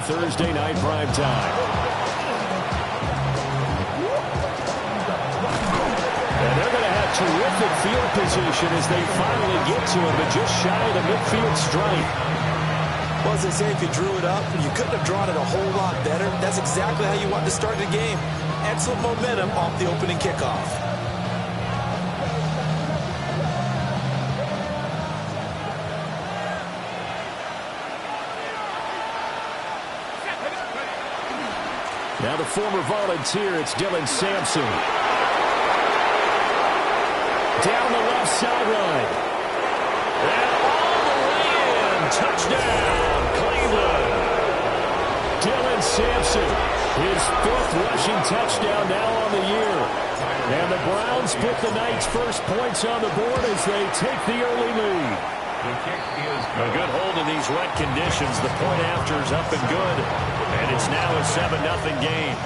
Thursday night primetime. And they're going to have terrific field position as they finally get to him, but just shy of the midfield stripe. Well, as they say, if you drew it up, you couldn't have drawn it a whole lot better. That's exactly how you want to start the game. Excellent momentum off the opening kickoff. Now the former Volunteer, it's Dylan Sampson. Down the left sideline. And all the way in. Touchdown, Cleveland. Dylan Sampson, his 5th rushing touchdown now on the year. And the Browns put the Knights' first points on the board as they take the early lead. A good hold in these wet conditions. The point after is up and good. And it's now a 7-0 game.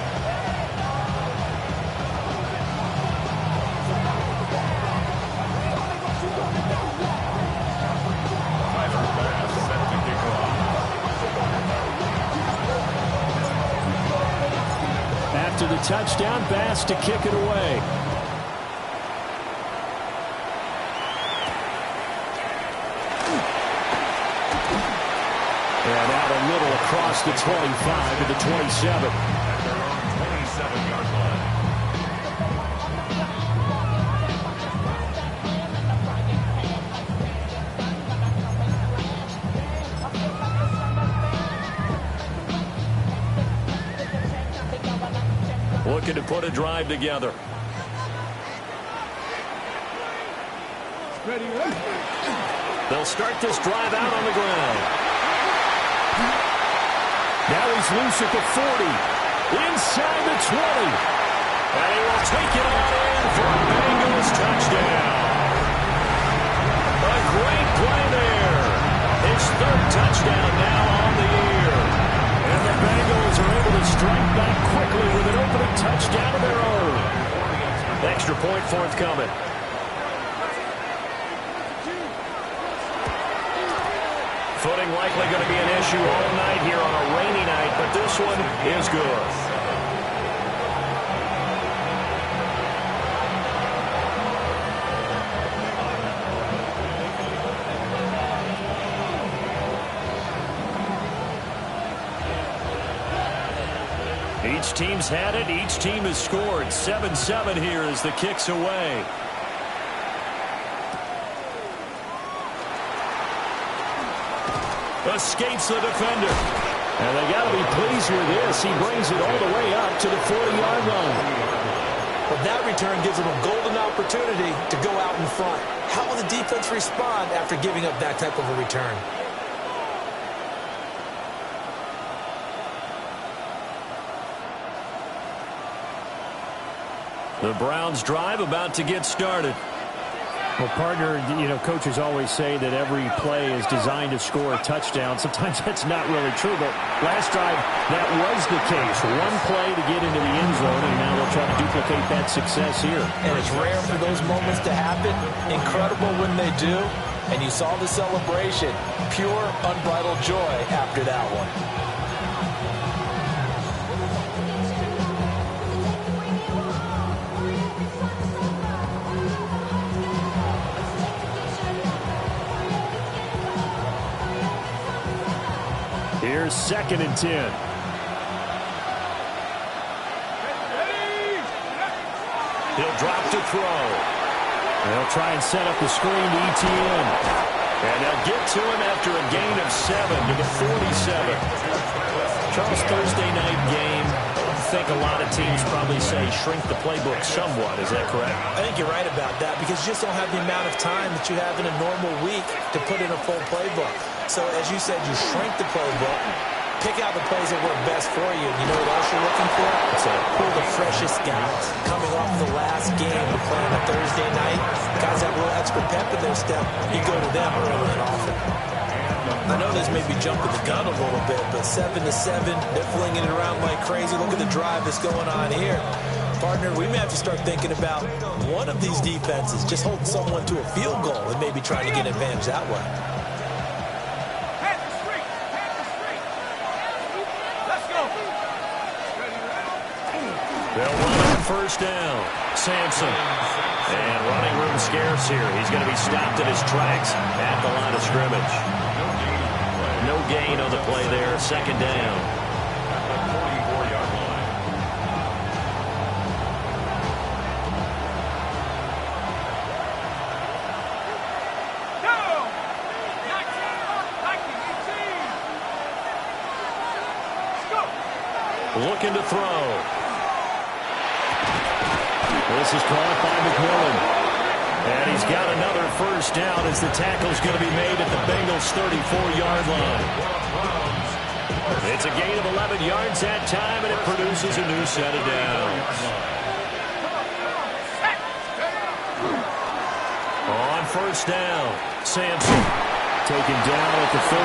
After the touchdown, Bass to kick it away. And out a little across the 25 to the 27. Looking to put a drive together. They'll start this drive out on the ground. Now he's loose at the 40. Inside the 20. And he will take it on in for a Bengals touchdown. A great play there. His 3rd touchdown now on the year. And the Bengals are able to strike back quickly with an opening touchdown of their own. Extra point forthcoming. Footing likely going to be an issue all night here on a rainy night, but this one is good. Each team's had it. Each team has scored. 7-7 here as the kick's away. Escapes the defender. And they got to be pleased with this. He brings it all the way up to the 40-yard line. But that return gives them a golden opportunity to go out in front. How will the defense respond after giving up that type of a return? The Browns drive about to get started. Well, partner, coaches always say that every play is designed to score a touchdown. Sometimes that's not really true, but last drive, that was the case. One play to get into the end zone, and now they'll try to duplicate that success here. And it's rare for those moments to happen. Incredible when they do. And you saw the celebration. Pure, unbridled joy after that one. Here's 2nd and 10. He'll drop to throw. They'll try and set up the screen to ETN. And they'll get to him after a gain of 7 to the 47. Charles, Thursday night game. I think a lot of teams probably say shrink the playbook somewhat. Is that correct? I think you're right about that because you just don't have the amount of time that you have in a normal week to put in a full playbook. So, as you said, you shrink the playbook, pick out the plays that work best for you. And you know what else you're looking for? Pull the freshest guys. Coming off the last game to play on a Thursday night, guys have a little extra pep in their step. You go to them early and often. I know this may be jumping the gun a little bit, but 7-7, they're flinging it around like crazy. Look at the drive that's going on here. Partner, we may have to start thinking about one of these defenses just holding someone to a field goal and maybe trying to get an advantage that way. They'll run on first down. Sampson. And running room scarce here. He's going to be stopped in his tracks at the line of scrimmage. No gain on the play there. Second down. Looking to throw. This is caught by McMillan. And he's got another first down as the tackle's going to be made at the Bengals' 34-yard line. It's a gain of 11 yards that time, and it produces a new set of downs. On first down, Sampson taken down at the 30.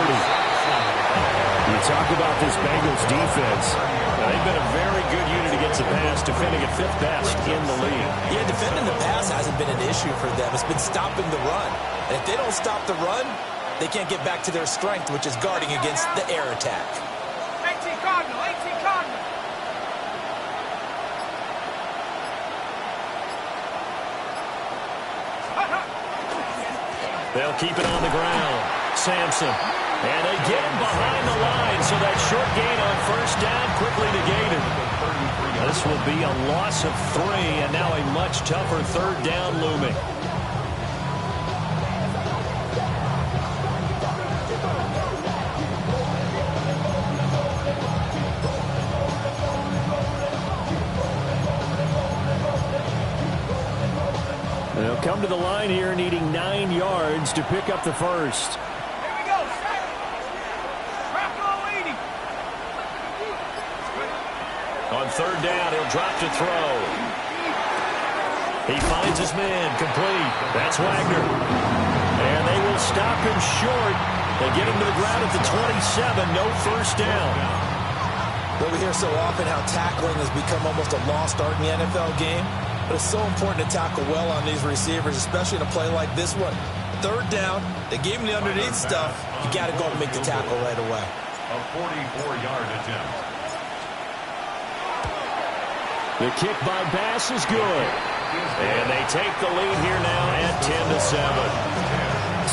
You talk about this Bengals defense. They've been a very good unit against the pass, defending at 5th best in the league. Yeah, defending the pass hasn't been an issue for them. It's been stopping the run. And if they don't stop the run, they can't get back to their strength, which is guarding against the air attack. 18 Cardinal, 18 Cardinal. They'll keep it on the ground. Sampson. And they get him behind the line, so that short gain on first down quickly negated. This will be a loss of 3, and now a much tougher third down looming. They'll come to the line here needing 9 yards to pick up the first. On third down, he'll drop to throw. He finds his man, complete. That's Wagner. And they will stop him short. They get him to the ground at the 27, no first down. Well, we hear so often how tackling has become almost a lost art in the NFL game. But it's so important to tackle well on these receivers, especially in a play like this one. Third down, they gave him the underneath stuff. You got to go and make the tackle right away. A 44-yard attempt. The kick by Bass is good. And they take the lead here now at 10-7.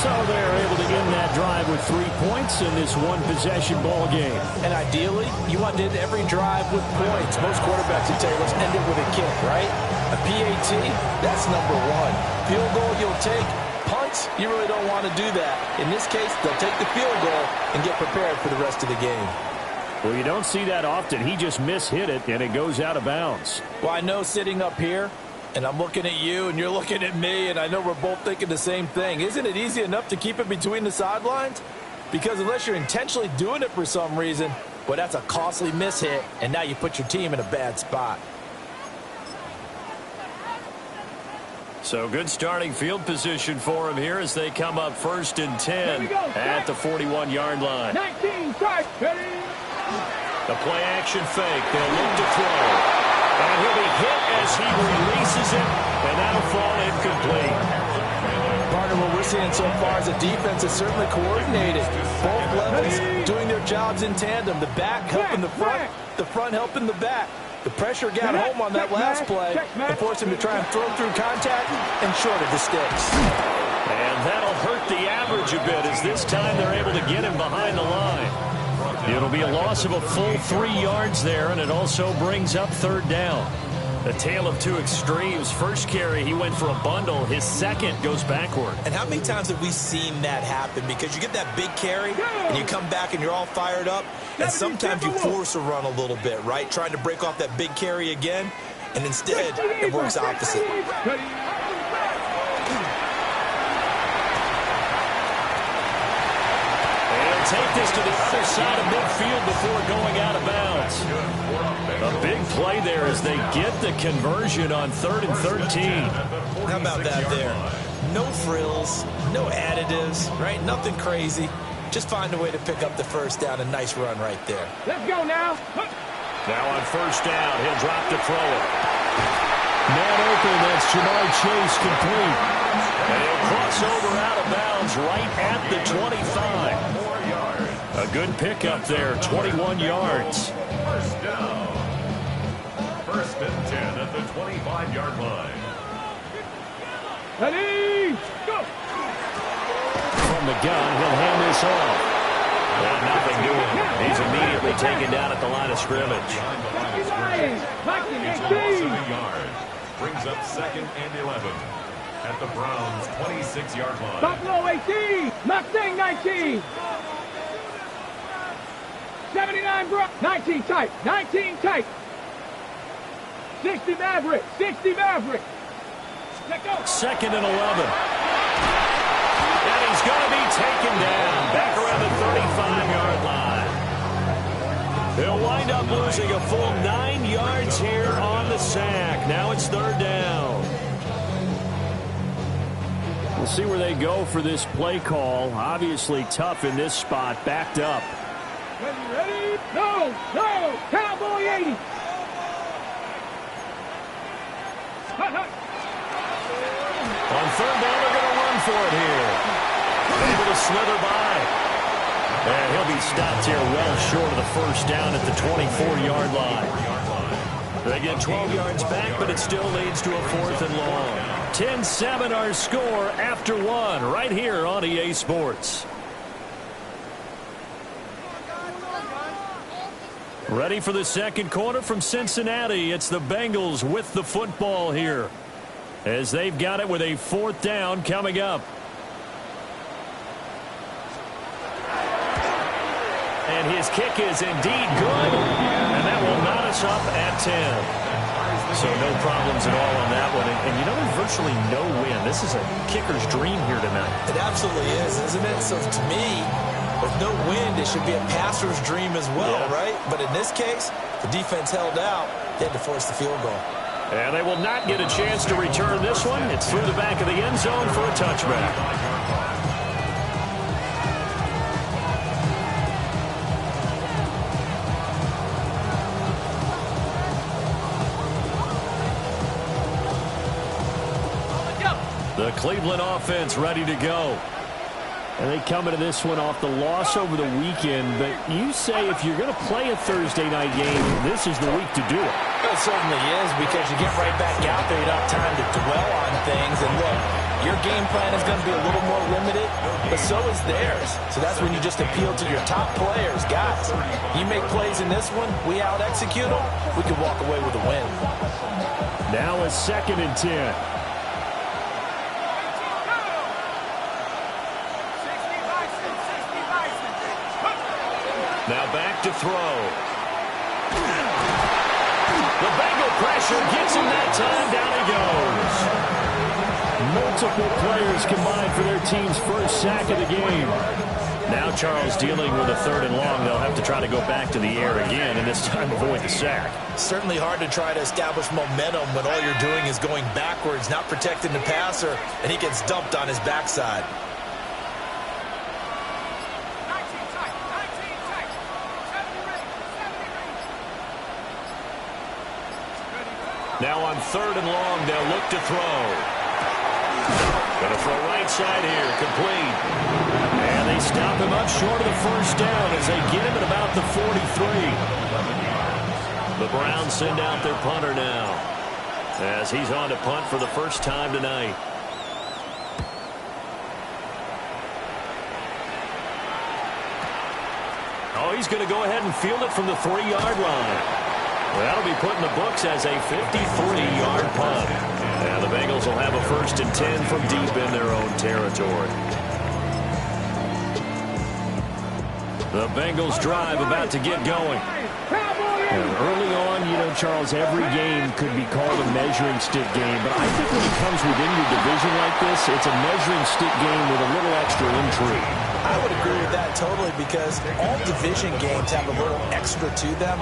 So they're able to end that drive with 3 points in this one-possession ball game. And ideally, you want to end every drive with points. Most quarterbacks would tell you, let's end it with a kick, right? A PAT, that's number 1. Field goal, you'll take. Punts, you really don't want to do that. In this case, they'll take the field goal and get prepared for the rest of the game. Well, you don't see that often. He just mishit it, and it goes out of bounds. Well, I know sitting up here, and I'm looking at you, and you're looking at me, and I know we're both thinking the same thing. Isn't it easy enough to keep it between the sidelines? Because unless you're intentionally doing it for some reason, well, that's a costly mishit, and now you put your team in a bad spot. So good starting field position for him here as they come up 1st and 10 at the 41-yard line. 19, strike, ready. The play action fake. They'll look to throw. And he'll be hit as he releases it, and that'll fall incomplete. Partner, what we're seeing so far is the defense is certainly coordinated. Both levels doing their jobs in tandem. The back helping the front helping the back. The pressure got home on that last play and forced him to try and throw through contact and short of the sticks. And that'll hurt the average a bit as this time they're able to get him behind the line. It'll be a loss of a full 3 yards there, and it also brings up third down. A tale of two extremes. First carry, he went for a bundle. His second goes backward. And how many times have we seen that happen? Because you get that big carry, and you come back and you're all fired up, and sometimes you force a run a little bit, right? Trying to break off that big carry again, and instead it works opposite. Take this to the other side of midfield before going out of bounds. A big play there as they get the conversion on 3rd and 13. How about that there? No frills, no additives, right? Nothing crazy. Just find a way to pick up the first down. A nice run right there. Let's go now. Now on first down, he'll drop to throw it. Man open, that's Jamar Chase complete. And he'll cross over out of bounds right at the 25. A good pickup there, 21 yards. First and 10 at the 25-yard line. Ready, go! From the gun, he'll hand this off. And nothing doing. He's immediately taken down at the line of scrimmage. It's a loss of a yard. Brings up 2nd and 11 at the Browns' 26-yard line. Buffalo 18, Mustang 19. 79 Brook, 19 tight, 19 tight. 60 Maverick, 60 Maverick. Let go. 2nd and 11. And he's going to be taken down back around the 35-yard line. They'll wind up losing a full 9 yards here on the sack. Now it's 3rd down. We'll see where they go for this play call. Obviously tough in this spot, backed up. Ready? No, no, Cowboy 80. Hut, hut. On 3rd down, they're going to run for it here. Able to slither by. And he'll be stopped here well short of the 1st down at the 24-yard line. They get 12 yards back, but it still leads to a 4th and long. 10-7 our score after 1 right here on EA Sports. Ready for the second quarter from Cincinnati. It's the Bengals with the football here, as they've got it with a 4th down coming up. And his kick is indeed good, and that will knot us up at 10. So no problems at all on that one. And you know, there's virtually no win. This is a kicker's dream here tonight. It absolutely is, isn't it? So to me, with no wind, it should be a passer's dream as well, right? But in this case, the defense held out. They had to force the field goal. And they will not get a chance to return this one. It's through the back of the end zone for a touchback. The Cleveland offense ready to go. And they come into this one off the loss over the weekend. But you say if you're going to play a Thursday night game, this is the week to do it. It certainly is, because you get right back out there. You don't have time to dwell on things. And look, your game plan is going to be a little more limited, but so is theirs. So that's when you just appeal to your top players. Guys, you make plays in this one, we out-execute them, we can walk away with a win. Now a 2nd and 10. Now back to throw. The Bengal pressure gets him that time. Down he goes. Multiple players combined for their team's first sack of the game. Now Charles dealing with a 3rd and long. They'll have to try to go back to the air again, and this time avoid the sack. Certainly hard to try to establish momentum when all you're doing is going backwards, not protecting the passer, and he gets dumped on his backside. Now on 3rd and long, they'll look to throw. Going to throw right side here, complete. And they stop him up short of the 1st down as they get him at about the 43. The Browns send out their punter now, as he's on to punt for the first time tonight. Oh, he's going to go ahead and field it from the 3-yard line. That'll be put in the books as a 53-yard punt. And the Bengals will have a 1st and 10 from deep in their own territory. The Bengals drive about to get going. And early on, you know, Charles, every game could be called a measuring stick game. But I think when it comes within your division like this, it's a measuring stick game with a little extra intrigue. I would agree with that totally, because all division games have a little extra to them.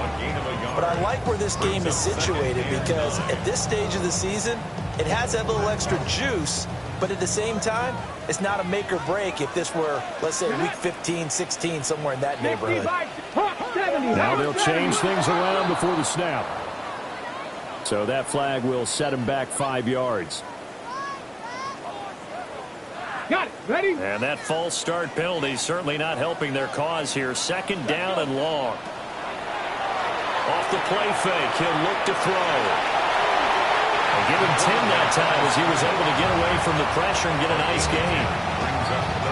But I like where this game is situated, because at this stage of the season, it has that little extra juice. But at the same time, it's not a make or break if this were, let's say, week 15, 16, somewhere in that neighborhood. Now they'll change things around before the snap. So that flag will set him back 5 yards. Got it. Ready? And that false start penalty certainly not helping their cause here. 2nd down and long. Off the play fake, he'll look to throw. They give him 10 that time as he was able to get away from the pressure and get a nice gain.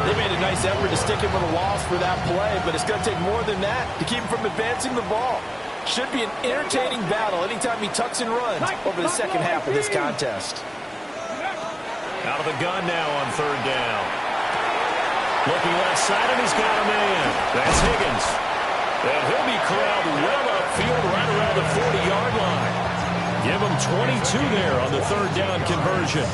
They made a nice effort to stick him with a loss for that play, but it's going to take more than that to keep him from advancing the ball. Should be an entertaining battle anytime he tucks and runs over the second half of this contest. Out of the gun now on third down. Looking left side, and he's got a man. That's Higgins. And he'll be corralled well upfield right around the 40-yard line. Give him 22 there on the third down conversion.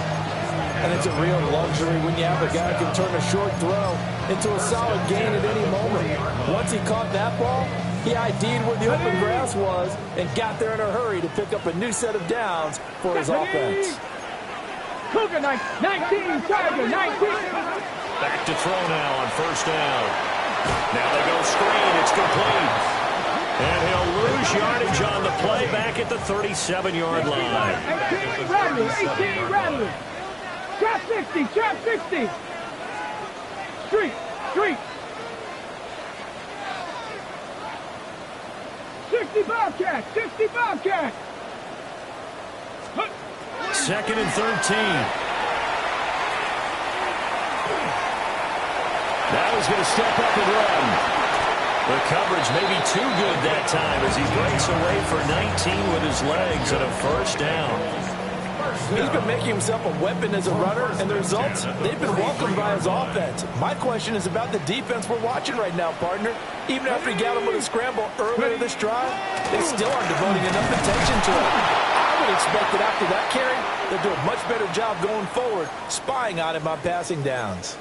And it's a real luxury when you have a guy who can turn a short throw into a solid gain at any moment. Once he caught that ball, he ID'd where the open grass was and got there in a hurry to pick up a new set of downs for his offense. Cougar 19, Tiger 19. Back to throw now on first down. Now they go screen. It's complete. And he'll lose yardage on the play back at the 37-yard line. 18 Rattler. Trap 60, trap 60. Street. 60 Bobcat. Second and 13. Now he's going to step up and run. The coverage may be too good that time as he breaks away for 19 with his legs and a first down. He's been making himself a weapon as a runner, and the results, they've been welcomed by his offense. My question is about the defense we're watching right now, partner. Even after he got him with a scramble earlier this drive, they still aren't devoting enough attention to him. I would expect that after that carry, they'll do a much better job going forward, spying on him on passing downs.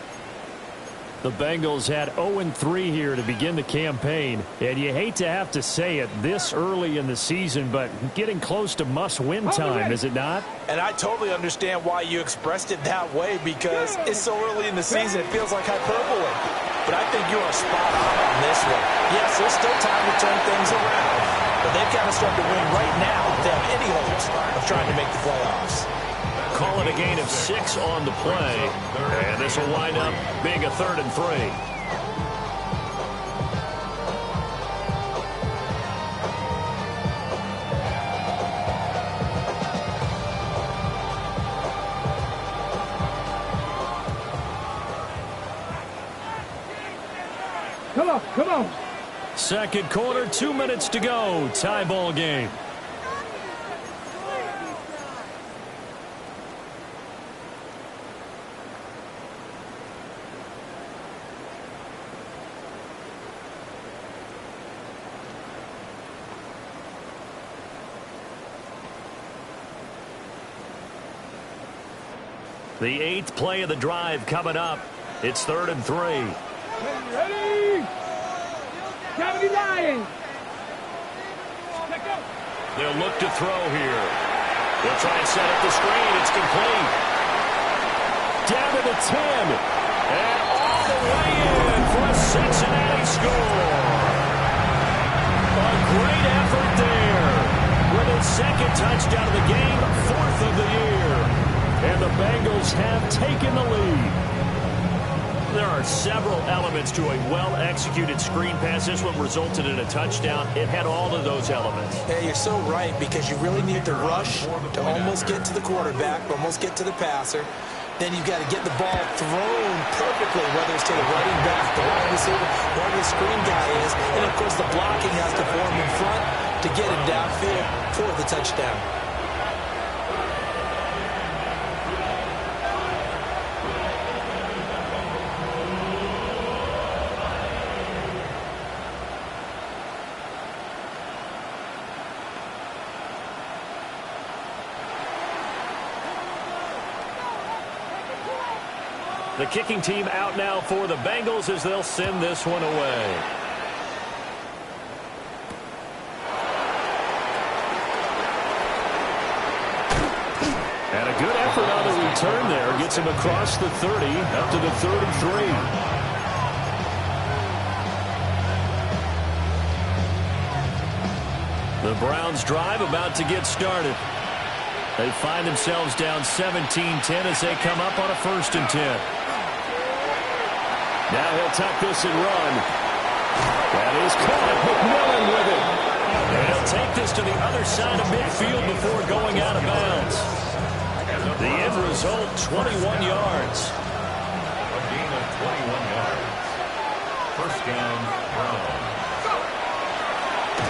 The Bengals had 0-3 here to begin the campaign, and you hate to have to say it this early in the season, but getting close to must-win time, is it not? And I totally understand why you expressed it that way, because it's so early in the season, it feels like hyperbole. But I think you are spot on this one. Yes, there's still time to turn things around, but they've got to start to win right now if they have any hopes of trying to make the playoffs. Call it a gain of 6 on the play, and this will wind up being a 3rd and 3. Come on. Second quarter, 2 minutes to go. Tie ball game. The 8th play of the drive coming up. It's 3rd and 3. Ready? 79. They'll look to throw here. They'll try and set up the screen. It's complete. Down to the 10. And all the way in for a Cincinnati score. A great effort there. With his second touchdown of the game, 4th of the year. And the Bengals have taken the lead. There are several elements to a well-executed screen pass. This one resulted in a touchdown. It had all of those elements. Yeah, you're so right, because you really need to rush to almost get to the quarterback, almost get to the passer. Then you've got to get the ball thrown perfectly, whether it's to the running back, the wide receiver, wherever the screen guy is. And, of course, the blocking has to form in front to get him downfield for the touchdown. The kicking team out now for the Bengals as they'll send this one away. And a good effort on the return there. Gets him across the 30 up to the 33. The Browns drive about to get started. They find themselves down 17-10 as they come up on a 1st and 10. Now he'll tuck this and run. That is caught. McMillan with it. And he'll take near side of midfield before going out of bounds. The end result, 21 yards. A gain of 21 yards. First down, Browns.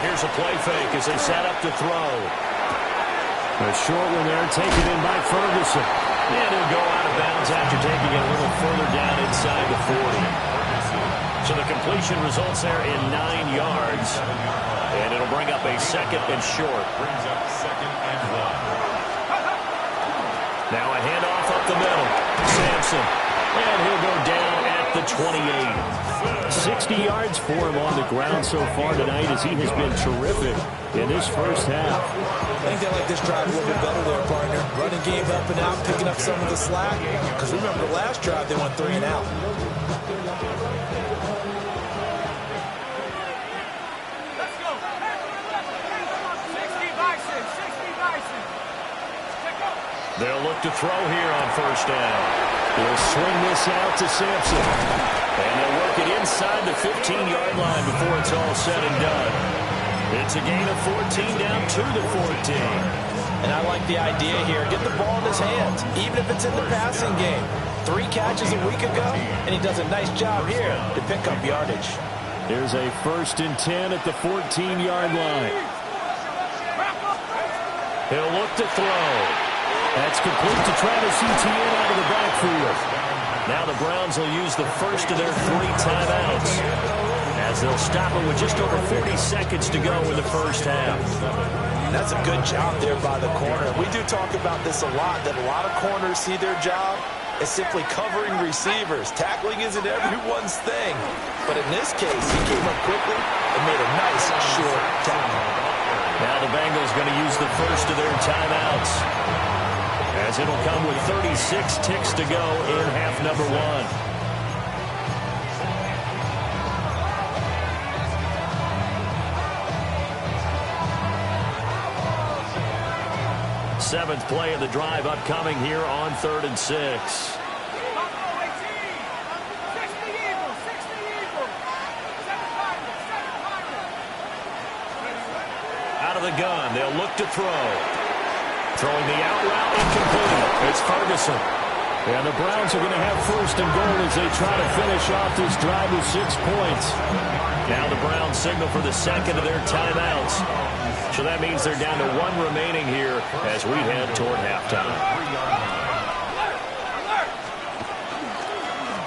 Here's a play fake as they set up to throw. A short one there, taken in by Ferguson. And he'll go out of bounds after taking it a little further down inside the 40. So the completion results there in 9 yards. And it'll bring up a second and short. Brings up second and 1. Now a handoff up the middle. Sampson. And he'll go down at the 28. 60 yards for him on the ground so far tonight as he has been terrific in this first half. I think they like this drive a little bit better there, partner. Running game up and out, picking up some of the slack. Because remember, the last drive they went 3 and out. Let's go. 60 Bison. 60 Bison. They'll look to throw here on first down. They'll swing this out to Sampson. And they'll work it inside the 15-yard line before it's all said and done. It's a gain of 14 down to the 14. And I like the idea here. Get the ball in his hands, even if it's in the passing game. 3 catches a week ago, and he does a nice job here to pick up yardage. Here's a 1st and 10 at the 14-yard line. He'll look to throw. That's complete to Travis Etienne out of the backfield. Now the Browns will use the first of their 3 timeouts as they'll stop it with just over 40 seconds to go in the first half. That's a good job there by the corner. We do talk about this a lot, that a lot of corners see their job as simply covering receivers. Tackling isn't everyone's thing. But in this case, he came up quickly and made a nice short tackle. Now the Bengals going to use the first of their timeouts, as it'll come with 36 ticks to go in half number 1. Seventh play of the drive upcoming here on 3rd and 6. Out of the gun, they'll look to throw. Throwing the out route, incomplete. It's Ferguson. And the Browns are going to have 1st and goal as they try to finish off this drive with 6 points. Now the Browns signal for the second of their timeouts. So that means they're down to 1 remaining here as we head toward halftime.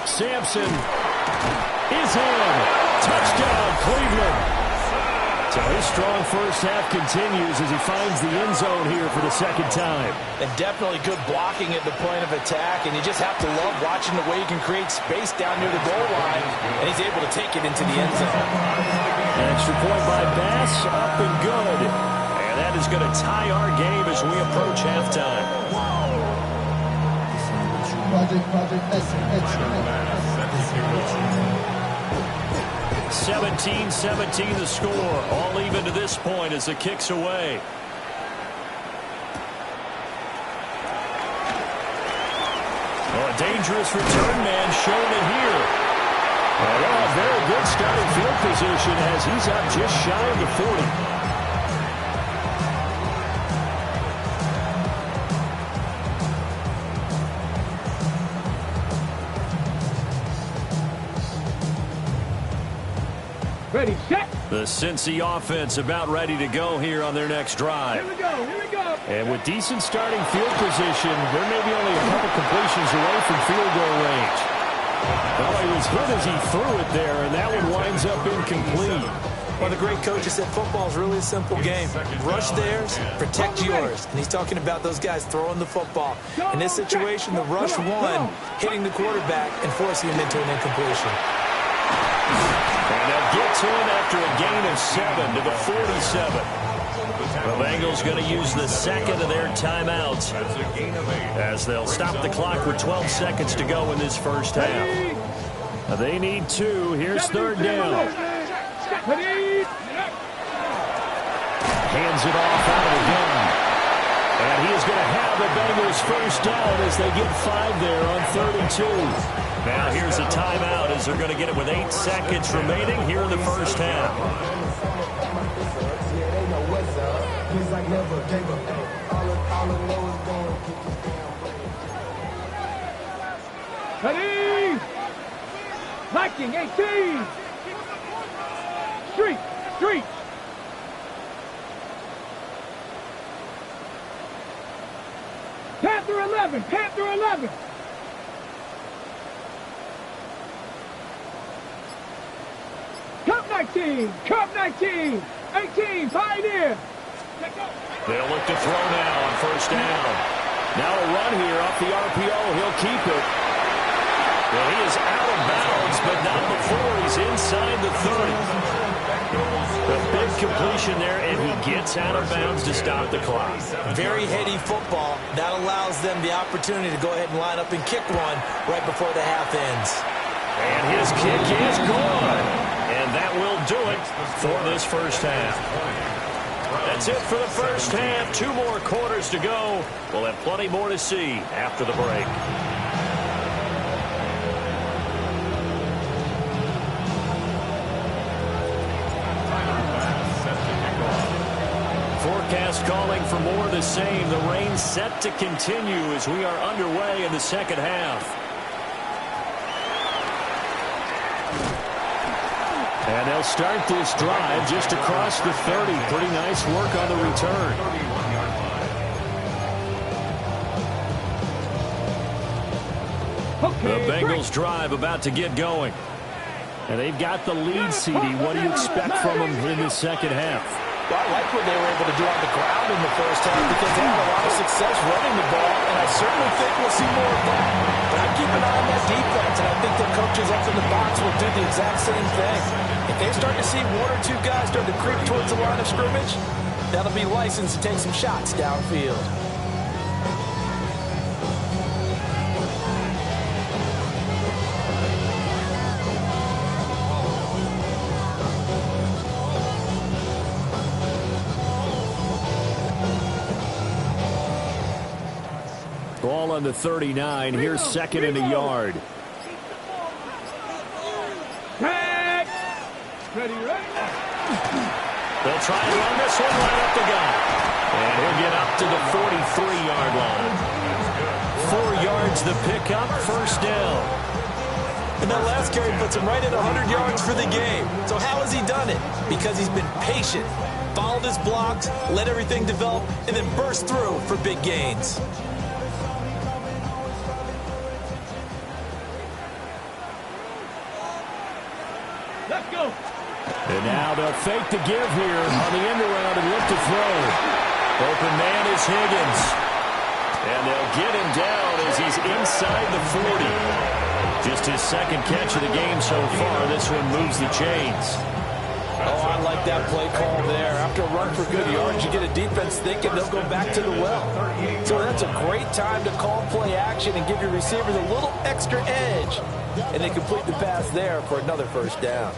Sampson is in. Touchdown, Cleveland. So his strong first half continues as he finds the end zone here for the second time. And definitely good blocking at the point of attack, and you just have to love watching the way he can create space down near the goal line, and he's able to take it into the end zone. An extra point by Bass, up and good. And that is going to tie our game as we approach halftime. 17-17 the score. All even to this point as the kick's away. Oh, a dangerous return man showing it here. Oh, a very good starting field position as he's up just shy of the 40. Ready, set. The Cincy offense about ready to go here on their next drive. Here we go, here we go. And with decent starting field position, they're maybe only a couple completions away from field goal range. Well, he was hit as he threw it there, and that one winds up incomplete. Well, the great coach has said football is really a simple game. Rush theirs, protect yours. And he's talking about those guys throwing the football. In this situation, the rush won, hitting the quarterback and forcing him into an incompletion. And they'll get to him after a gain of 7 to the 47. The Bengals going to use the second of their timeouts as they'll stop the clock with 12 seconds to go in this first half. They need 2. Here's 3rd down. Hands it off out of the gun. And he is going to have the Bengals first down as they get 5 there on 3rd and 2. Now here's a timeout as they're going to get it with 8 seconds remaining here in the first half. never gave up. All I know is going to get this damn bread. Ready? Viking 18. Street, street. Panther 11, Panther 11. Cup 19, Cup 19. 18, Pioneer. They'll look to throw now on first down. Now a run here off the RPO. He'll keep it. Well, he is out of bounds, but not before he's inside the 30. A big completion there, and he gets out of bounds to stop the clock. Very heady football. That allows them the opportunity to go ahead and line up and kick one right before the half ends. And his kick is good. And that will do it for this first half. That's it for the first half. 2 more quarters to go. We'll have plenty more to see after the break. Forecast calling for more of the same. The rain set to continue as we are underway in the second half. And they'll start this drive just across the 30. Pretty nice work on the return. The Bengals drive about to get going. And they've got the lead, CD. What do you expect from them in the second half? Well, I like what they were able to do on the ground in the first half because they had a lot of success running the ball, and I certainly think we'll see more of that. But I keep an eye on that defense, and I think their coaches up in the box will do the exact same thing. If they start to see 1 or 2 guys start to creep towards the line of scrimmage, that'll be license to take some shots downfield. Ball on the 39. Here's second and a yard. Ready, ready. They'll try and run this one right up the gut. And he'll get up to the 43-yard line. 4 yards the pickup, first down. And that last carry puts him right at 100 yards for the game. So how has he done it? Because he's been patient, followed his blocks, let everything develop, and then burst through for big gains. Let's go. And now they'll fake the give here on the end around and look to throw. Open man is Higgins. And they'll get him down as he's inside the 40. Just his second catch of the game so far. This one moves the chains. Oh, I like that play call there. After a run for good yards, you get a defense thinking they'll go back to the well. So that's a great time to call play action and give your receivers a little extra edge. And they complete the pass there for another first down.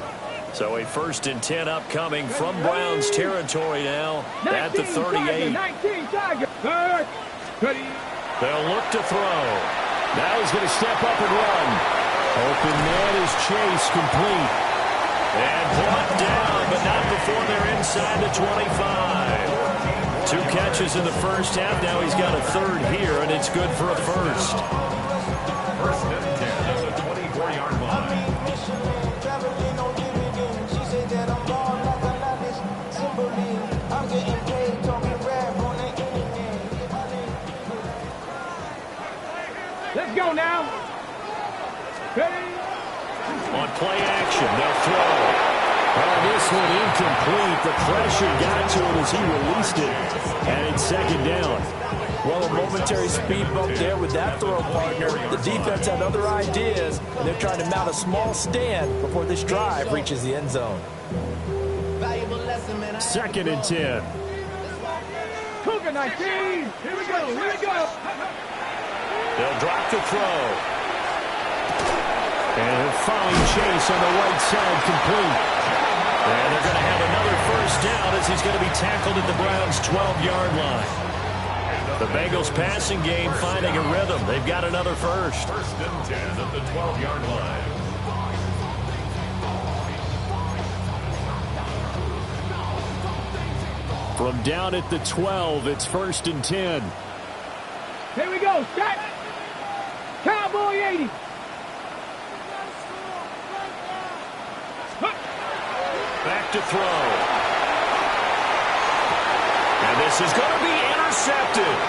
So a 1st and 10 upcoming from Browns territory now at the 38. 19 Tiger. Third. Ready. They'll look to throw. Now he's going to step up and run. Open man is Chase, complete. And brought down, but not before they're inside the 25. 2 catches in the first half. Now he's got a 3rd here, and it's good for a first. First and 10 at the 24-yard line. Let's go now. Ready. On play action, they'll throw. This one incomplete. The pressure got to him as he released it. And it's second down. Well, a momentary speed bump there with that throw partner. The defense had other ideas, and they're trying to mount a small stand before this drive reaches the end zone. Second and 10. Cougar 19. Here we go. Here we go. They'll drop the throw. And he'll find Chase on the right side, complete. And they're going to have another first down as he's going to be tackled at the Browns' 12-yard line. The Bengals passing game finding a rhythm. They've got another first. First and 10 at the 12-yard line. From down at the 12, it's 1st and 10. Here we go. Set. Cowboy 80. Back to throw. And this is going to be intercepted.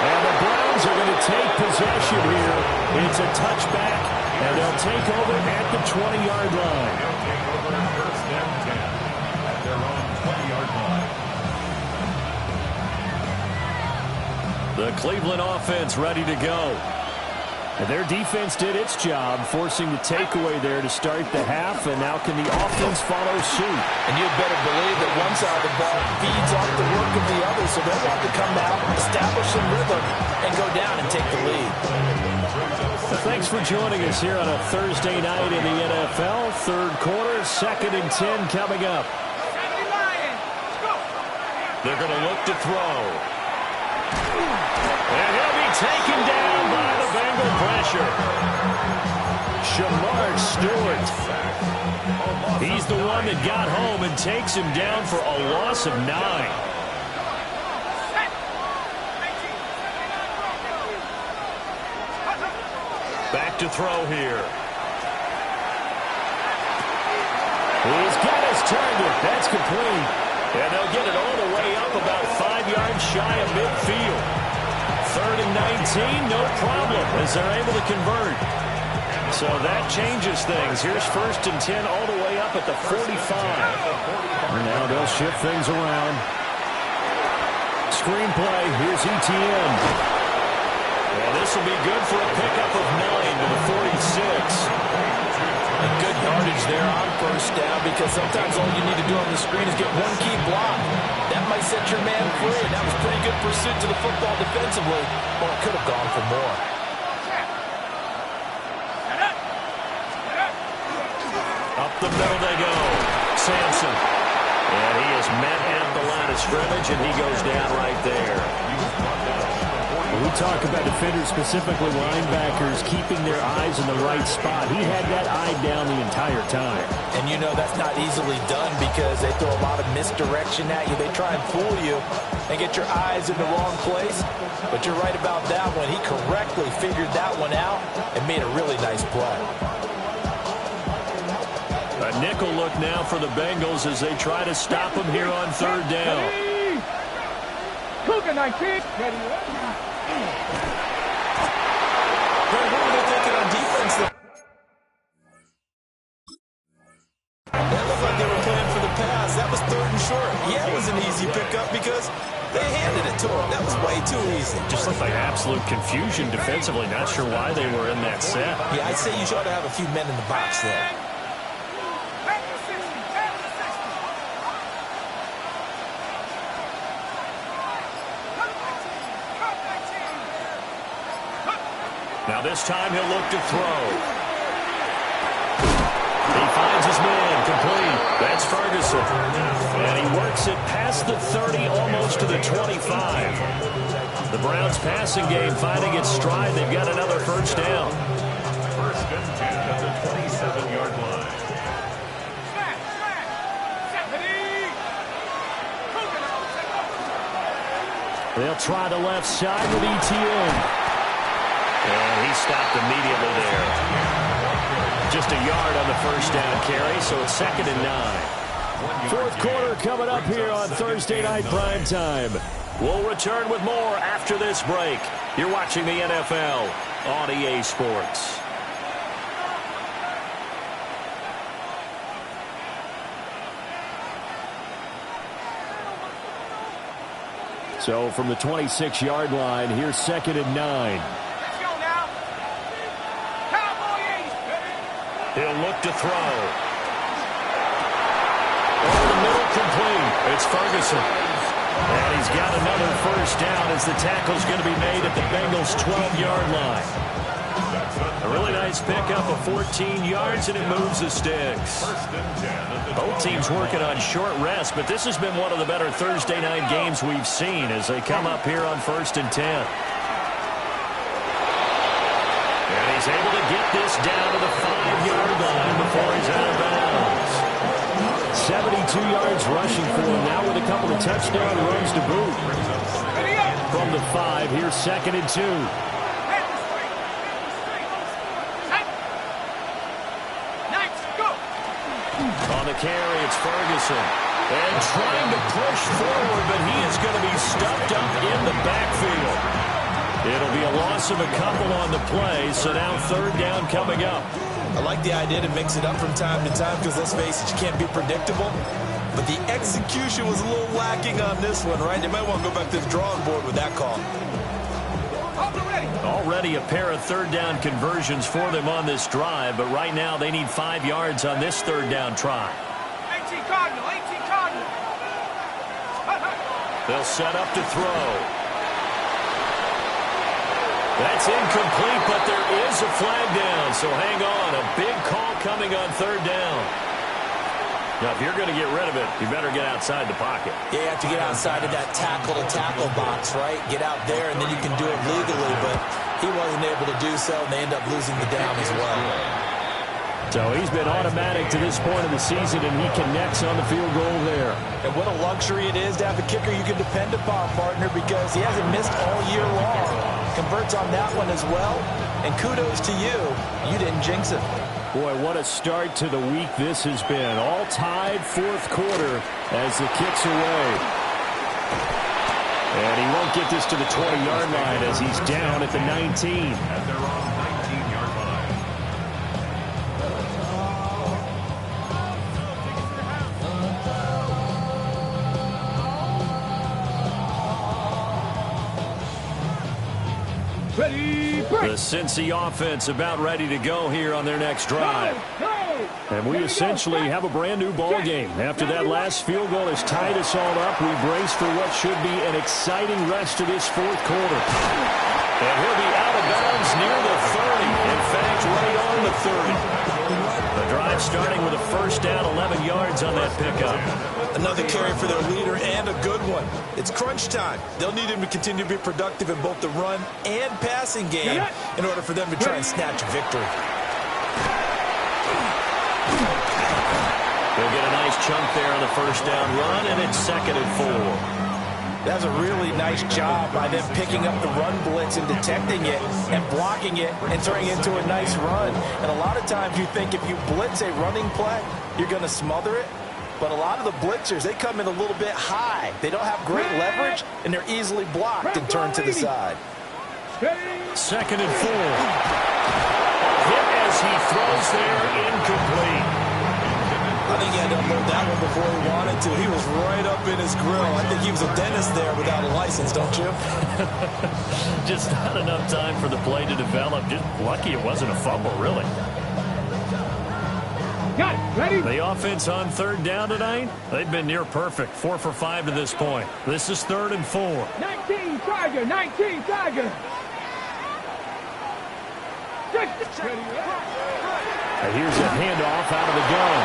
And the Browns are going to take possession here. It's a touchback, and they'll take over at the 20-yard line. They'll take over 1st and 10 at their own 20-yard line. The Cleveland offense ready to go. And their defense did its job, forcing the takeaway there to start the half, and now can the offense follow suit? And you'd better believe that one side of the ball feeds off the work of the other, so they'll want to come out, establish some rhythm, and go down and take the lead. Thanks for joining us here on a Thursday night in the NFL. Third quarter, 2nd and 10 coming up. They're going to look to throw. And he'll be taken down by the Bengal pressure. Shamar Stewart. He's the one that got home and takes him down for a loss of 9. Back to throw here. He's got his target. That's complete. And they'll get it all the way up about 5 yards shy of midfield. 3rd and 19, no problem, as they're able to convert. So that changes things. Here's 1st and 10 all the way up at the 45. And now they'll shift things around. Screenplay, here's ETN. And this will be good for a pickup of 9 to the 46. And good yardage there on 1st down, because sometimes all you need to do on the screen is get one key block. That might set your man free, and that was pretty good pursuit to the football defensively, or it could have gone for more. Up the middle they go. Sampson. And he is met at the line of scrimmage, and he goes down right there. We talk about defenders, specifically linebackers, keeping their eyes in the right spot. He had that eye down the entire time. And you know that's not easily done, because they throw a lot of misdirection at you. They try and fool you and get your eyes in the wrong place. But you're right about that one. He correctly figured that one out and made a really nice play. A nickel look now for the Bengals as they try to stop him here on 3rd down. Cougar 19. What were they thinking on defense? That looked like they were playing for the pass. That was 3rd and short. Yeah, it was an easy pickup because they handed it to him. That was way too easy. Just looked like absolute confusion defensively. Not sure why they were in that set. Yeah, I'd say you should have a few men in the box there. Now this time he'll look to throw. He finds his man, complete. That's Ferguson. And he works it past the 30, almost to the 25. The Browns passing game finding its stride. They've got another 1st down. 1st and 10 at the 27-yard line. They'll try the left side with ETN. And he stopped immediately there. Just a yard on the 1st down carry, so it's 2nd and 9. 4th quarter coming up here on Thursday Night Prime Time. We'll return with more after this break. You're watching the NFL on EA Sports. So from the 26-yard line, here's 2nd and 9. He'll look to throw. Over the middle, complete. It's Ferguson. And he's got another 1st down as the tackle's going to be made at the Bengals' 12-yard line. A really nice pickup of 14 yards, and it moves the sticks. Both teams working on short rest, but this has been one of the better Thursday night games we've seen as they come up here on 1st and 10. And he's able to get this down to the 5-yard line before he's out of bounds. 32 yards rushing for him now with a couple of touchdown runs to boot. From the 5, here's 2nd and 2. On the carry, it's Ferguson. And trying to push forward, but he is going to be stuffed up in the backfield. It'll be a loss of a couple on the play, so now 3rd down coming up. I like the idea to mix it up from time to time because, let's face it, you can't be predictable. But the execution was a little lacking on this one, right? They might want to go back to the drawing board with that call. Already a pair of 3rd down conversions for them on this drive, but right now they need 5 yards on this 3rd down try. 18 Cardinal, 18 Cardinal. They'll set up to throw. That's incomplete, but there is a flag down, so hang on. A big call coming on 3rd down. Now, if you're going to get rid of it, you better get outside the pocket. Yeah, you have to get outside of that tackle-to-tackle box, right? Get out there, and then you can do it legally, but he wasn't able to do so, and they end up losing the down as well. So he's been automatic to this point of the season, and he connects on the field goal there. And what a luxury it is to have a kicker you can depend upon, partner, because he hasn't missed all year long. Converts on that one as well, and kudos to you. You didn't jinx it. Boy, what a start to the week this has been. All tied 4th quarter as the kick's away. And he won't get this to the 20-yard line as he's down at the 19. At their own 19-yard line. Ready, break. The Cincy offense about ready to go here on their next drive. And we essentially have a brand new ball game. After that last field goal has tied us all up, we brace for what should be an exciting rest of this 4th quarter. And he'll be out of bounds near the 30. In fact, right on the 30. The drive starting with a 1st down, 11 yards on that pickup. Another carry for their leader and a good one. It's crunch time. They'll need him to continue to be productive in both the run and passing game in order for them to try and snatch a victory. They'll get a nice chunk there on the 1st down run, and it's 2nd and 4. That's a really nice job by them picking up the run blitz and detecting it and blocking it and turning it into a nice run. And a lot of times you think if you blitz a running play, you're going to smother it. But a lot of the blitzers, they come in a little bit high. They don't have great leverage, and they're easily blocked and turned to the side. 2nd and 4. Hit as he throws there, incomplete. I think he had to unload that one before he wanted to. He was right up in his grill. I think he was a dentist there without a license, don't you? Just not enough time for the play to develop. Just lucky it wasn't a fumble, really. Got it. Ready? The offense on 3rd down tonight, they've been near perfect. 4 for 5 to this point. This is 3rd and 4. 19 Tiger, 19 Tiger. And here's a handoff out of the gun.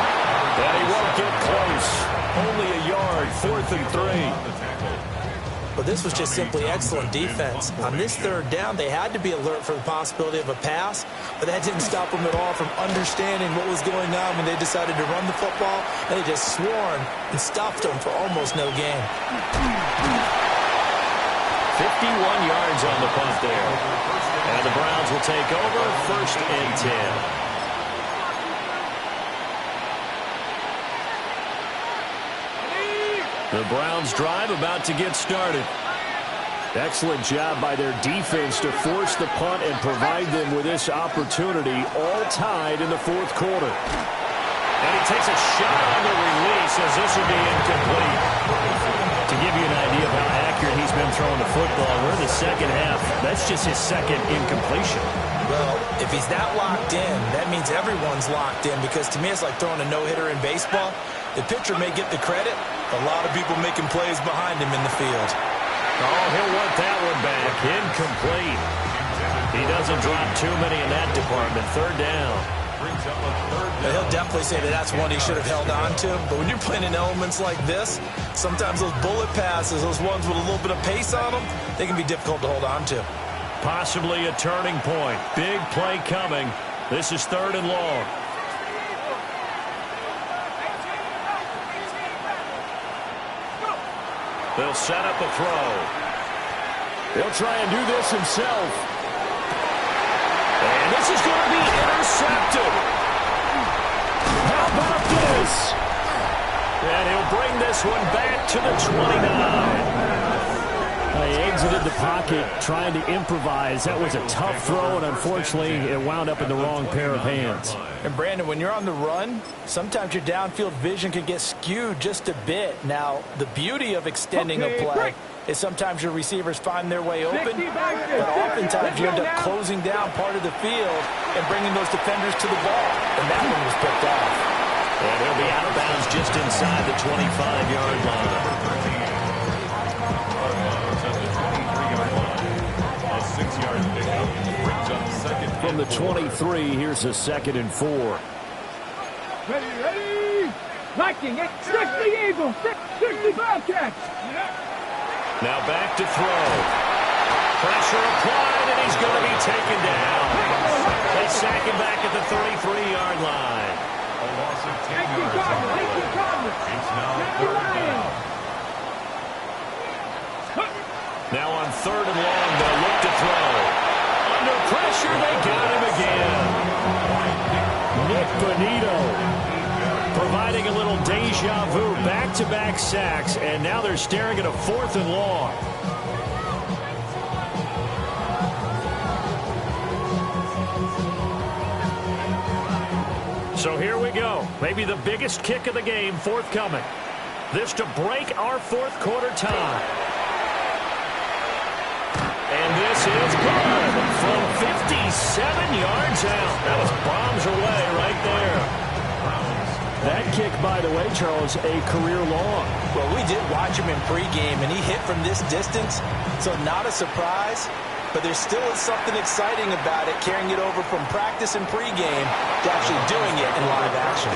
And he won't get close. Only a yard, 4th and 3. But this was just simply excellent defense. On this 3rd down, they had to be alert for the possibility of a pass, but that didn't stop them at all from understanding what was going on when they decided to run the football, and they just swarmed and stuffed them for almost no gain. 51 yards on the punt there. And the Browns will take over, 1st and 10. The Browns drive about to get started. Excellent job by their defense to force the punt and provide them with this opportunity, all tied in the 4th quarter. And he takes a shot on the release as this will be incomplete. To give you an idea of how accurate he's been throwing the football, we're in the 2nd half. That's just his 2nd incompletion. Well, if he's that locked in, that means everyone's locked in, because to me it's like throwing a no-hitter in baseball. The pitcher may get the credit, a lot of people making plays behind him in the field. Oh, he'll want that one back. Incomplete. He doesn't drop too many in that department. 3rd down. He'll definitely say that that's one he should have held on to. But when you're playing in elements like this, sometimes those bullet passes, those ones with a little bit of pace on them, they can be difficult to hold on to. Possibly a turning point. Big play coming. This is 3rd and long. They'll set up a throw. He'll try and do this himself. And this is going to be intercepted. How about this? And he'll bring this one back to the 29. He exited the pocket trying to improvise. That was a tough throw, and unfortunately, it wound up in the wrong pair of hands. And, Brandon, when you're on the run, sometimes your downfield vision can get skewed just a bit. Now, the beauty of extending a play is sometimes your receivers find their way open, but oftentimes you end up closing down part of the field and bringing those defenders to the ball. And that one was picked off. And he'll be out of bounds just inside the 25-yard line. From the 23, here's a 2nd and 4. Ready. Liking it. 60 Eagles. 60 Bobcats. Now back to throw. Pressure applied, and he's going to be taken down. They sack him back at the 33-yard line. A loss of 10 yards. It's now 3rd down. Now on 3rd and long, they'll look to throw. Under pressure, they got him again. Nick Bonito providing a little deja vu. Back-to-back sacks, and now they're staring at a 4th and long. So here we go. Maybe the biggest kick of the game forthcoming. This to break our 4th quarter tie. And this is good from 57 yards out. That was bombs away right there. That kick, by the way, Charles, a career long. Well, we did watch him in pregame, and he hit from this distance, so not a surprise. But there still is something exciting about it, carrying it over from practice and pregame to actually doing it in live action.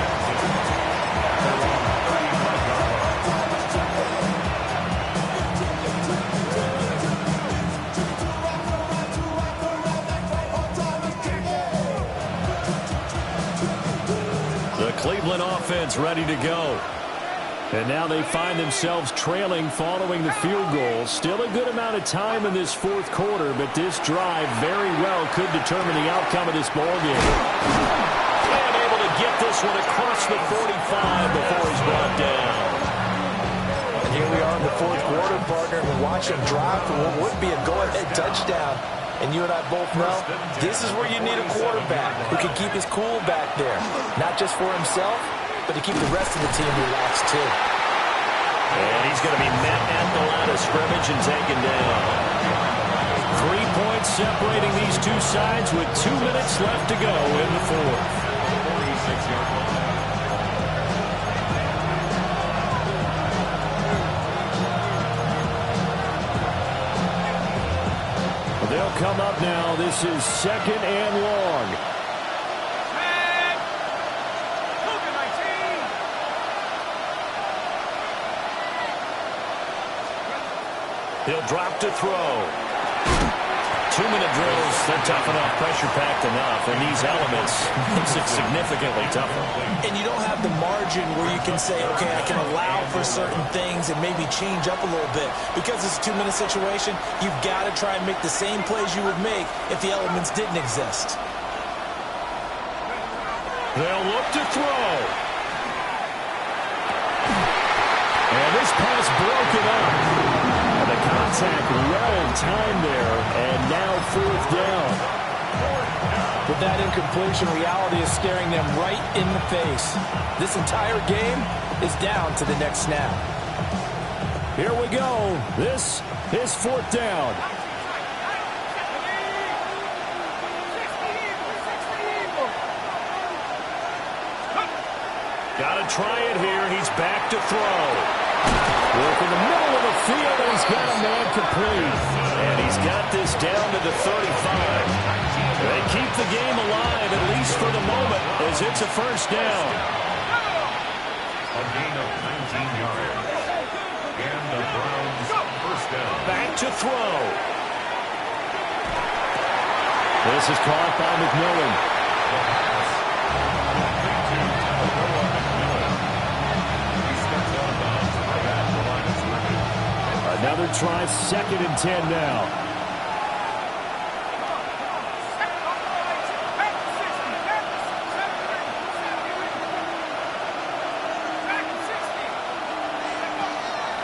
Cleveland offense ready to go. And now they find themselves trailing following the field goal. Still a good amount of time in this 4th quarter, but this drive very well could determine the outcome of this ballgame. And able to get this one across the 45 before he's brought down. And here we are in the 4th quarter, partner, and we're watching drive for what would be a go-ahead touchdown. And you and I both know this is where you need a quarterback who can keep his cool back there. Not just for himself, but to keep the rest of the team relaxed too. And he's going to be met at the line of scrimmage and taken down. 3 points separating these two sides with 2 minutes left to go in the 4th. 46-yard line. They'll come up now. This is 2nd and long. He'll drop to throw. 2-minute drills, they're tough enough, pressure-packed enough, and these elements makes it significantly tougher. And you don't have the margin where you can say, okay, I can allow for certain things and maybe change up a little bit. Because it's a 2-minute situation, you've got to try and make the same plays you would make if the elements didn't exist. They'll look to throw. And this pass broken up. And the contact well in time there, and now 4th down. With that incompletion, reality is staring them right in the face. This entire game is down to the next snap. Here we go. This is 4th down. Got to try it here. He's back to throw. Work in the middle of the field, and he's got a man complete. And he's got this down to the 35. They keep the game alive, at least for the moment, as it's a 1st down. A gain of 19 yards. And the Browns 1st down. Back to throw. This is caught by McMillan. Another try, 2nd and 10 now.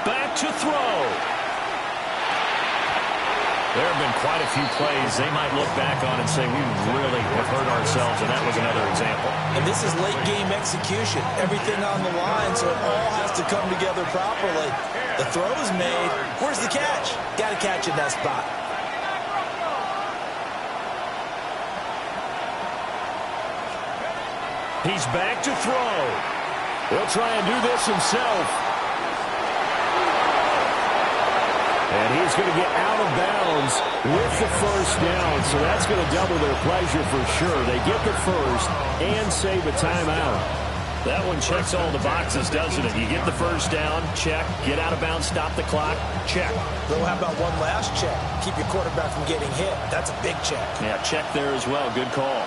Back to throw. There have been quite a few plays they might look back on and say, we really have hurt ourselves, and that was another example. And this is late-game execution. Everything on the line, so it all has to come together properly. The throw is made. Where's the catch? Got to catch in that spot. He's back to throw. He'll try and do this himself. And he's going to get out of bounds with the first down, so that's going to double their pleasure for sure. They get the first and save a timeout. That one checks all the boxes, doesn't it? You get the first down, check. Get out of bounds, stop the clock, check. Though how about one last check? Keep your quarterback from getting hit. That's a big check. Yeah, check there as well. Good call.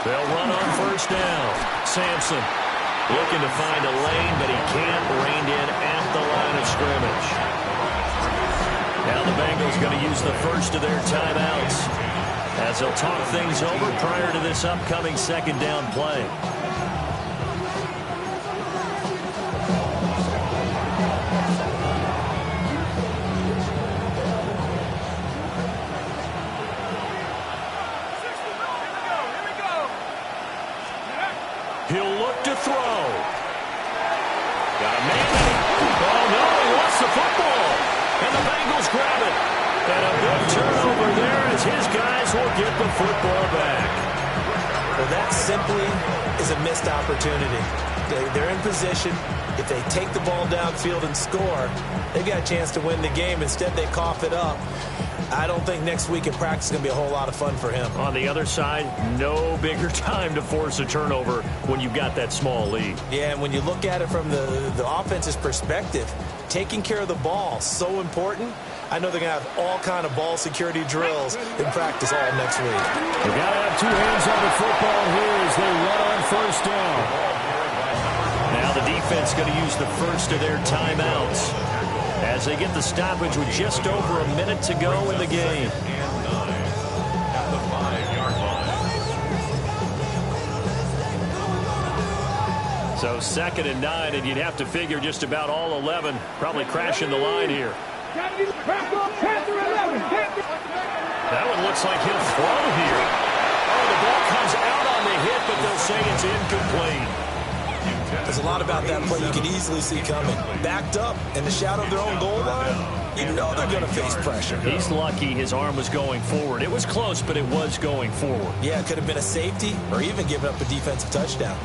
They'll run on first down. Sampson looking to find a lane, but he can't. Reined in at the line of scrimmage. Now the Bengals going to use the first of their timeouts as they'll talk things over prior to this upcoming 2nd down play. He'll look to throw. Got a man. Oh, no, he lost the football. And the Bengals grab it. And a big turnover there as his guys will get the football back. Well, that simply is a missed opportunity. They're in position. If they take the ball downfield and score, they've got a chance to win the game. Instead, they cough it up. I don't think next week in practice is going to be a whole lot of fun for him. On the other side, no bigger time to force a turnover when you've got that small lead. Yeah, and when you look at it from the offense's perspective, taking care of the ball, so important. I know they're going to have all kind of ball security drills in practice all next week. They've got to have two hands on the football here as they run on first down. Now the defense going to use the first of their timeouts as they get the stoppage with just over a minute to go in the game. So 2nd and 9, and you'd have to figure just about all 11 probably crashing the line here. That one looks like he'll throw here. Oh, the ball comes out on the hit, but they'll say it's incomplete. There's a lot about that play you can easily see coming. Backed up in the shadow of their own goal line, you know they're going to face pressure. He's lucky his arm was going forward. It was close, but it was going forward. Yeah, it could have been a safety or even given up a defensive touchdown.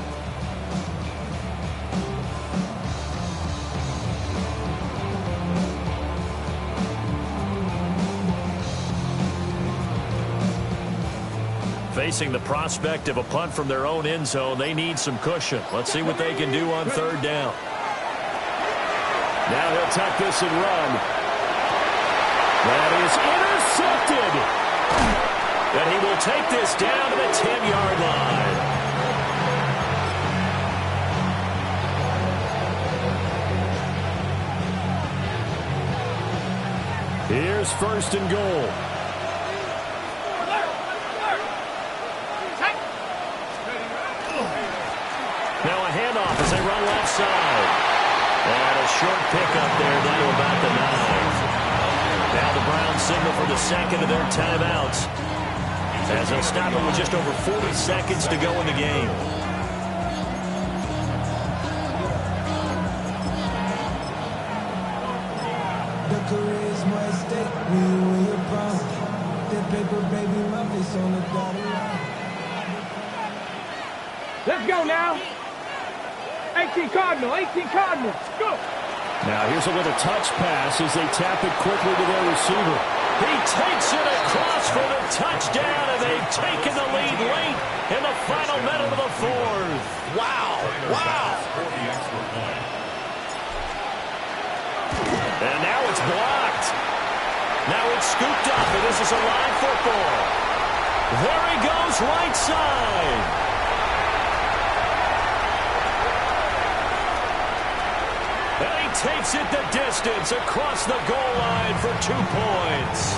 Facing the prospect of a punt from their own end zone, they need some cushion. Let's see what they can do on 3rd down. Now he'll tuck this and run. That is intercepted. And he will take this down to the 10-yard line. Here's 1st and goal. Now a handoff as they run left side. And a short pickup there down to about the 9. Now the Browns signal for the 2nd of their timeouts as they'll stop it with just over 40 seconds to go in the game. The career is more at stake when you win your prime. That paper, baby, my face on the dotted line. Let's go now. 18 Cardinal, 18 Cardinal. Go. Now here's a little touch pass as they tap it quickly to their receiver. He takes it across for the touchdown, and they've taken the lead late in the final minute of the 4th. Wow. Wow. And now it's blocked. Now it's scooped up, and this is a live football. There he goes, right side. takes it the distance across the goal line for 2 points.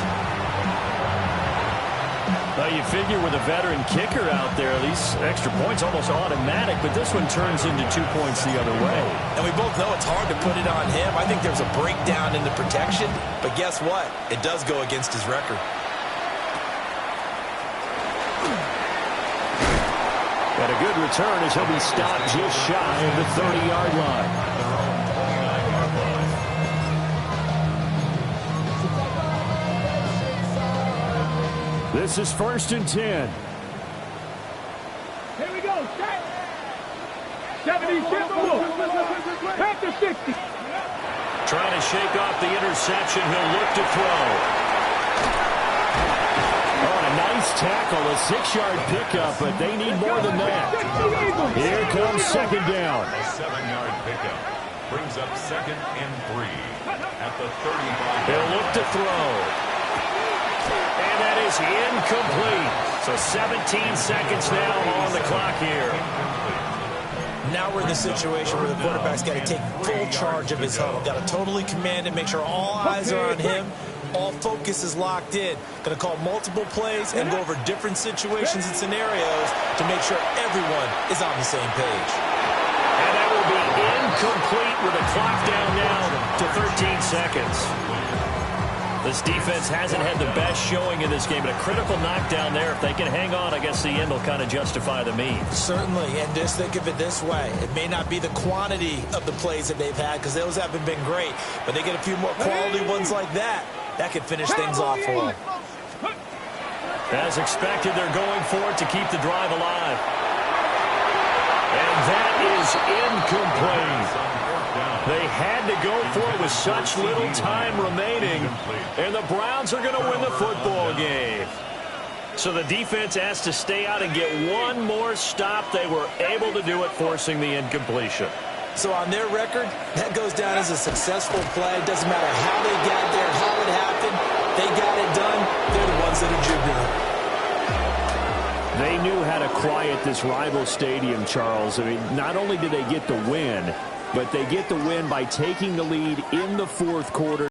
Well, you figure with a veteran kicker out there, these extra points almost automatic, but this one turns into 2 points the other way. And we both know it's hard to put it on him. I think there's a breakdown in the protection, but guess what? It does go against his record. And a good return as he'll be stopped just shy of the 30-yard line. This is 1st and 10. Here we go. 70, back to 60. Trying to shake off the interception. He'll look to throw. Oh, a nice tackle, a 6-yard pickup, but they need more than that. Here comes 2nd down. A 7-yard pickup brings up 2nd and 3 at the 35. He'll look to throw. And that is incomplete. So 17 seconds now on the clock here. Now we're in the situation where the quarterback's got to take full charge of his huddle. Got to totally command it, make sure all eyes are on him. All focus is locked in. Going to call multiple plays and go over different situations and scenarios to make sure everyone is on the same page. And that will be incomplete with the clock down now to 13 seconds. This defense hasn't had the best showing in this game, but a critical knockdown there. If they can hang on, I guess the end will kind of justify the means. Certainly, and just think of it this way. It may not be the quantity of the plays that they've had because those haven't been great, but they get a few more quality ones like that. That could finish things off for them. As expected, they're going for it to keep the drive alive. And that is incomplete. They had to go for it with such little time remaining, and the Browns are going to win the football game. So the defense has to stay out and get one more stop. They were able to do it, forcing the incompletion. So on their record, that goes down as a successful play. Doesn't matter how they got there, how it happened. They got it done. They're the ones that are jubilant. They knew how to quiet this rival stadium, Charles. I mean, not only did they get the win, but they get the win by taking the lead in the 4th quarter.